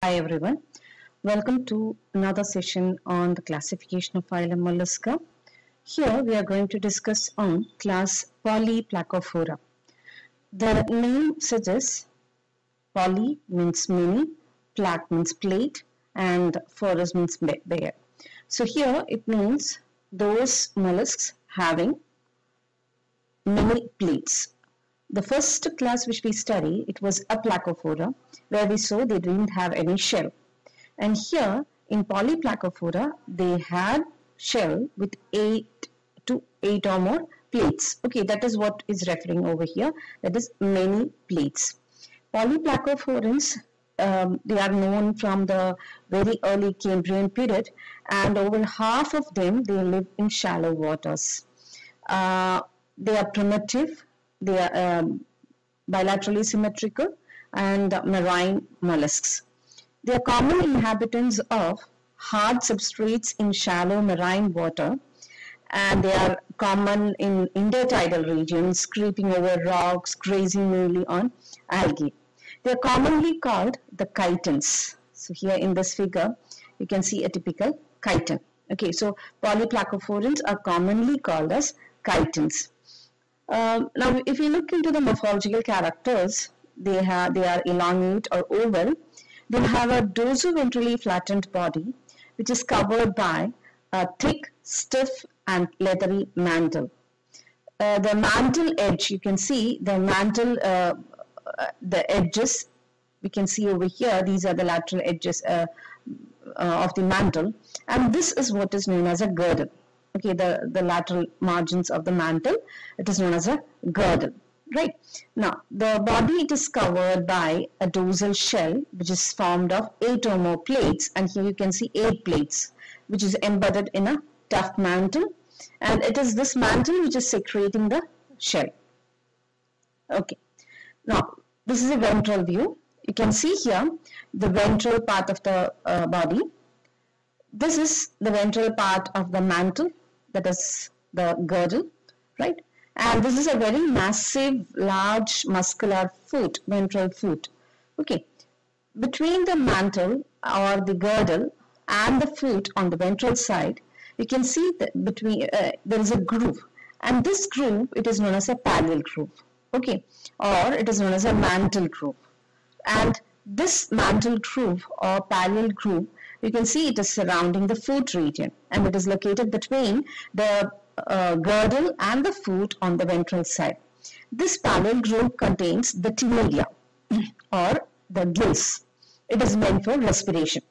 Hi everyone, welcome to another session on the classification of phylum Mollusca. Here we are going to discuss on class Polyplacophora. The name suggests poly means many, plaque means plate, and phorus means bear. So here it means those mollusks having many plates. The first class which we study, it was Aplacophora, where we saw they didn't have any shell. And here in Polyplacophora, they had shell with 8 or more plates. Okay, that is what is referring over here. That is many plates. Polyplacophorans, they are known from the very early Cambrian period, and over half of them, they live in shallow waters. They are primitive. They are bilaterally symmetrical and marine mollusks. They are common inhabitants of hard substrates in shallow marine water, and they are common in intertidal regions, creeping over rocks, grazing mainly on algae. They are commonly called the chitons. So here in this figure, you can see a typical chiton. Okay, so Polyplacophorans are commonly called as chitons. Now, if you look into the morphological characters, they are elongate or oval. They have a dorsoventrally flattened body, which is covered by a thick, stiff, and leathery mantle. The mantle edge, you can see the mantle, the edges. We can see over here. These are the lateral edges of the mantle, and this is what is known as a girdle. Okay, the lateral margins of the mantle, it is known as a girdle, right? Now, the body, it is covered by a dorsal shell, which is formed of 8 or more plates, and here you can see 8 plates, which is embedded in a tough mantle, and it is this mantle which is secreting the shell. Okay, now, this is a ventral view. You can see here the ventral part of the body. This is the ventral part of the mantle, that is the girdle, right? And this is a very massive, large, muscular foot, ventral foot. Okay, between the mantle or the girdle and the foot on the ventral side, you can see that there is a groove, and this groove, it is known as a pallial groove. Okay, or it is known as a mantle groove. And this mantle groove or pallial groove, you can see it is surrounding the foot region, and it is located between the girdle and the foot on the ventral side. This pallial groove contains the timodia or the gills. It is meant for respiration.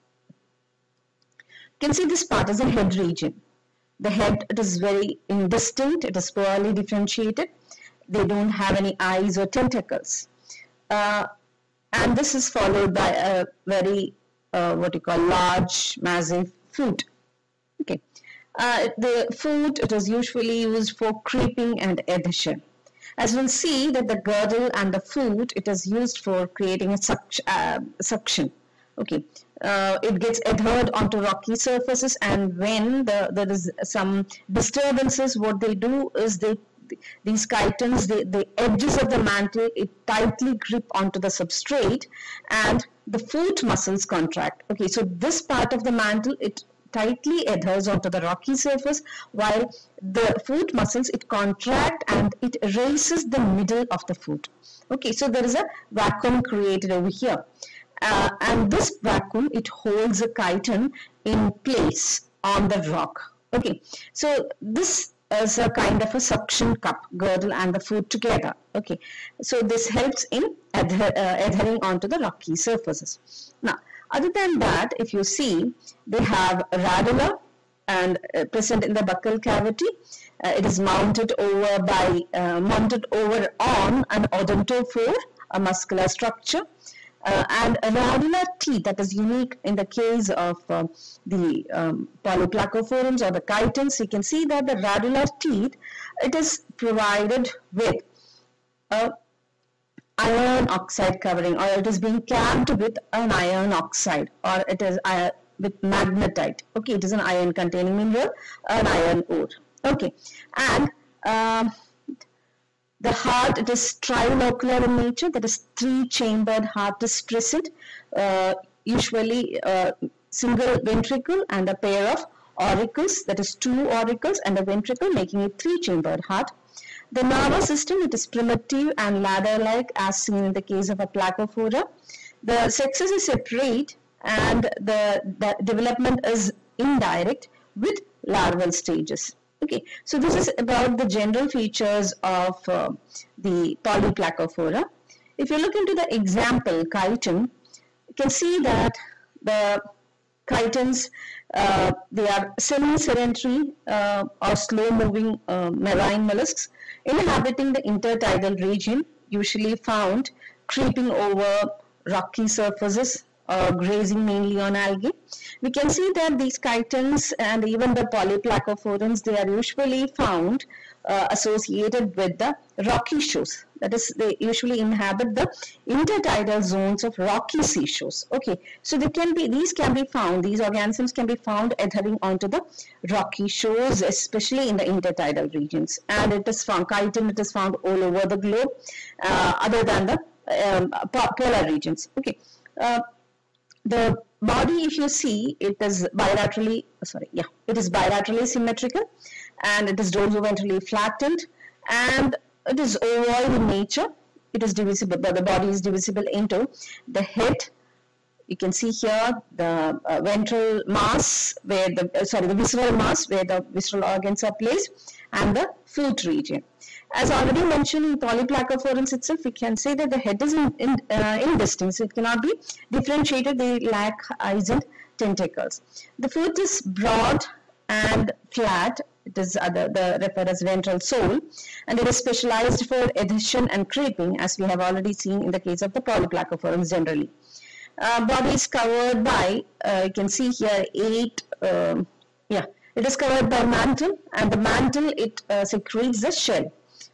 You can see this part is the head region. The head, it is very indistinct. It is poorly differentiated. They don't have any eyes or tentacles. And this is followed by a very large, massive foot. Okay, the foot, it is usually used for creeping and adhesion. As we'll see that the girdle and the foot, it is used for creating a suction. Okay, it gets adhered onto rocky surfaces, and when there is some disturbances, what they do is these chitons, the edges of the mantle, it tightly grip onto the substrate, and the foot muscles contract. Okay, so this part of the mantle, it tightly adheres onto the rocky surface, while the foot muscles, it contract and it raises the middle of the foot. Okay, so there is a vacuum created over here, and this vacuum, it holds a chiton in place on the rock. Okay, so this as a kind of a suction cup, girdle and the foot together. Okay, so this helps in adhering onto the rocky surfaces. Now, other than that, if you see, they have a radula and present in the buccal cavity. It is mounted over on an odontophore, a muscular structure. And a radular teeth, that is unique in the case of the Polyplacophorans or the chitons. You can see that the radular teeth, it is provided with a iron oxide covering, or it is being capped with an iron oxide, or it is with magnetite. Okay, it is an iron containing mineral, an iron ore. Okay, and the heart, it is trilocular in nature, that is 3-chambered heart is present. usually single ventricle and a pair of auricles, that is 2 auricles and a ventricle, making it 3-chambered heart. The nervous system, it is primitive and ladder-like as seen in the case of a Placophora. The sexes is separate and the development is indirect with larval stages. Okay, so this is about the general features of the Polyplacophora. If you look into the example chitin, you can see that the chitins, they are semi-sedentary or slow-moving marine mollusks inhabiting the intertidal region, usually found creeping over rocky surfaces or grazing mainly on algae. We can see that these chitins and even the Polyplacophorans, they are usually found associated with the rocky shores. That is, they usually inhabit the intertidal zones of rocky seashores. Okay, so these organisms can be found adhering onto the rocky shores, especially in the intertidal regions. And it is found, chitin, it is found all over the globe, other than the polar regions. Okay. The body, if you see, it is bilaterally symmetrical, and it is dorsoventrally flattened, and it is ovoid in nature. It is divisible, but the body is divisible into the head. You can see here the ventral mass, where the visceral mass, where the visceral organs are placed, and the foot region. As already mentioned in Polyplacophorans itself, we can say that the head is indistinct, so it cannot be differentiated. They lack eyes and tentacles. The foot is broad and flat. It is referred as ventral sole, and it is specialized for adhesion and creeping, as we have already seen in the case of the Polyplacophorans generally. Body is covered by, you can see here, it is covered by mantle, and the mantle, it secretes the shell.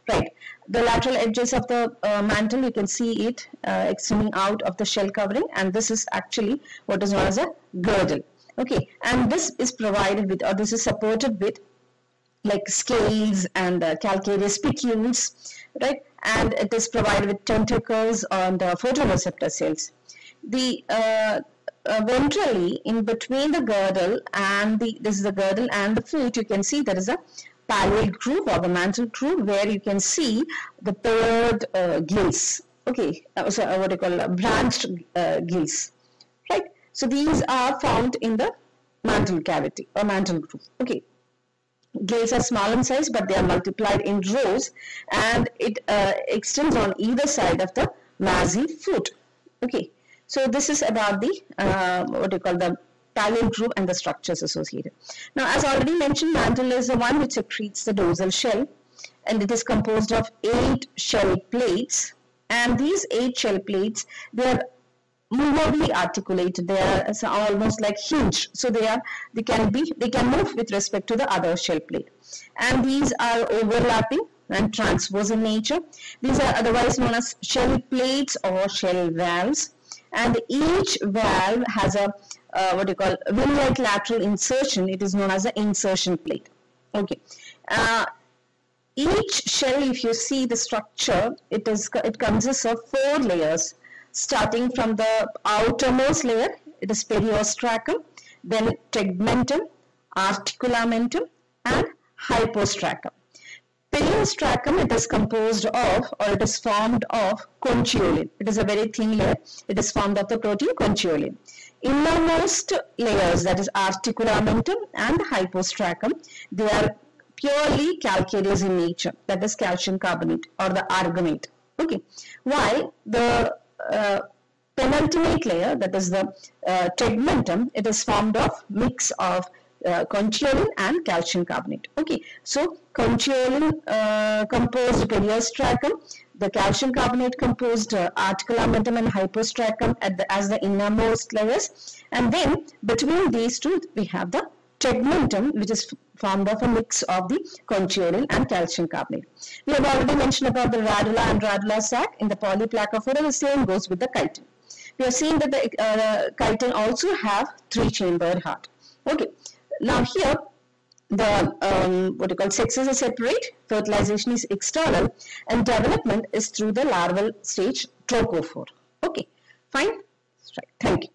Right, the lateral edges of the mantle, you can see it extending out of the shell covering, and this is actually what is known as a girdle. Okay, and this is provided with, or this is supported with, like scales and calcareous spicules, right? And it is provided with tentacles on the photoreceptor cells. The ventrally, in between the girdle and this is the girdle and the foot, you can see there is a pallial groove or the mantle groove, where you can see the paired gills. Okay, what you call branched gills, right? So these are found in the mantle cavity or mantle groove. Okay, gills are small in size, but they are multiplied in rows, and it extends on either side of the massive foot. Okay, so this is about the the pallial groove and the structures associated. Now, as already mentioned, mantle is the one which secretes the dorsal shell, and it is composed of 8 shell plates, and these 8 shell plates, they are movably articulated. They are almost like hinged, so they can move with respect to the other shell plate, and these are overlapping and transverse in nature. These are otherwise known as shell plates or shell valves, and each valve has a wing-like lateral insertion. It is known as an insertion plate. Okay, each shell, if you see the structure, it consists of 4 layers, starting from the outermost layer. It is periostracum, then tegmentum, articulamentum, and hypostracum. Periostracum, it is composed of, or it is formed of, conchiolin. It is a very thin layer. It is formed of the protein conchiolin. Innermost layers, that is articulamentum and hypostracum, they are purely calcareous in nature, that is calcium carbonate or the argonate. Okay, while the penultimate layer, that is the tegmentum, it is formed of mix of conchiolin and calcium carbonate. Okay, so conchiolin composed periostracum, the calcium carbonate composed articulamentum and hypostracum as the innermost layers, and then between these two we have the tegmentum, which is formed of a mix of the conchiolin and calcium carbonate. We have already mentioned about the radula and radula sac in the Polyplacophora. The same goes with the chitin. We have seen that the chitin also have 3-chambered heart. Okay, now here the sexes are separate, fertilization is external, and development is through the larval stage trochophore. Okay, fine. Right. Thank you.